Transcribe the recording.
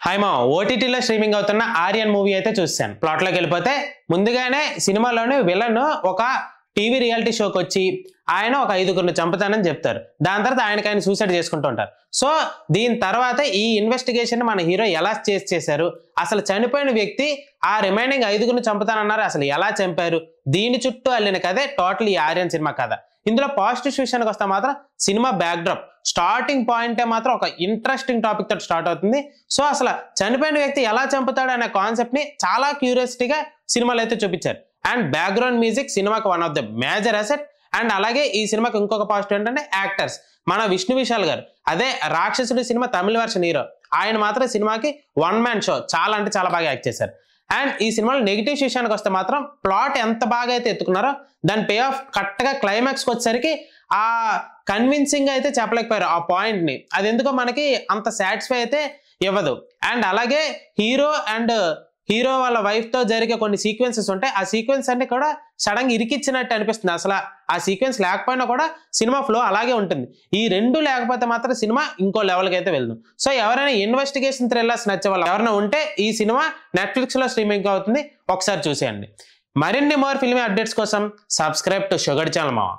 Hi మా ఓటీటీలో streaming అవుతున్న ఆర్యన్ మూవీ అయితే చూసాను. ప్లాట్లోకి వెళ్ళిపోతే ముందుగానే సినిమాలోని విలన్ ఒక టీవీ రియాలిటీ షోకి వచ్చి ఆయన ఒక 5గురిని చంపుతానని చెప్తారు. దాని తర్వాత ఆయన సూసైడ్ చేసుకుంటూ ఉంటారు. సో దీని తర్వాత ఈ ఇన్వెస్టిగేషన్ మన హీరో ఎలా చేశారు, అసలు చనిపోయిన వ్యక్తి ఆ రిమైనింగ్ 5గురిని చంపుతానన్నారు, అసలు ఎలా చంపారు, దీని చుట్టూ అల్లిన కథే టోటల్ ఈ ఆర్యన్ సినిమా కథ. ఇందులో పాజిటివ్ విషయానికి వస్తే మాత్రం సినిమా బ్యాక్డ్రాప్ స్టార్టింగ్ పాయింటే మాత్రం ఒక ఇంట్రెస్టింగ్ టాపిక్ తోటి స్టార్ట్ అవుతుంది. సో అసలు చనిపోయిన వ్యక్తి ఎలా చంపుతాడు అనే కాన్సెప్ట్ ని చాలా క్యూరియాసిటీగా సినిమాలో అయితే చూపించారు. అండ్ బ్యాక్గ్రౌండ్ మ్యూజిక్ సినిమాకి one of the major asset. And అలాగే ఈ సినిమాకి ఇంకొక పాజిటివ్ ఏంటంటే యాక్టర్స్. మన విష్ణు విశాల్ గారు, అదే రాక్షసుడి సినిమా తమిళ వర్షన్ హీరో, ఆయన మాత్రం సినిమాకి వన్ మ్యాన్ షో చాలా అంటే చాలా బాగా యాక్ట్ చేశారు. అండ్ ఈ సినిమాలో నెగిటివ్ విషయానికి వస్తే మాత్రం ప్లాట్ ఎంత బాగా అయితే ఎత్తుకున్నారో దాని పే ఆఫ్ కరెక్ట్గా క్లైమాక్స్కి వచ్చేసరికి ఆ కన్విన్సింగ్ అయితే చెప్పలేకపోయారు ఆ పాయింట్ని. అది ఎందుకో మనకి అంత సాటిస్ఫై అయితే ఇవ్వదు. అండ్ అలాగే హీరో వాళ్ళ వైఫ్తో జరిగే కొన్ని సీక్వెన్సెస్ ఉంటాయి. ఆ సీక్వెన్స్ అన్ని కూడా సడన్గా ఇరికిచ్చినట్టు అనిపిస్తుంది. అసలు ఆ సీక్వెన్స్ లేకపోయినా కూడా సినిమా ఫ్లో అలాగే ఉంటుంది. ఈ రెండు లేకపోతే మాత్రం సినిమా ఇంకో లెవెల్కి అయితే వెళ్దాం. సో ఎవరైనా ఇన్వెస్టిగేషన్ థ్రిల్లర్స్ నచ్చే వాళ్ళు ఎవరైనా ఉంటే ఈ సినిమా నెట్ఫ్లిక్స్లో స్ట్రీమింగ్ అవుతుంది, ఒకసారి చూసేయండి. మరిన్ని మోర్ ఫిల్మీ అప్డేట్స్ కోసం సబ్స్క్రైబ్ టు షుగర్ ఛానల్ మావా.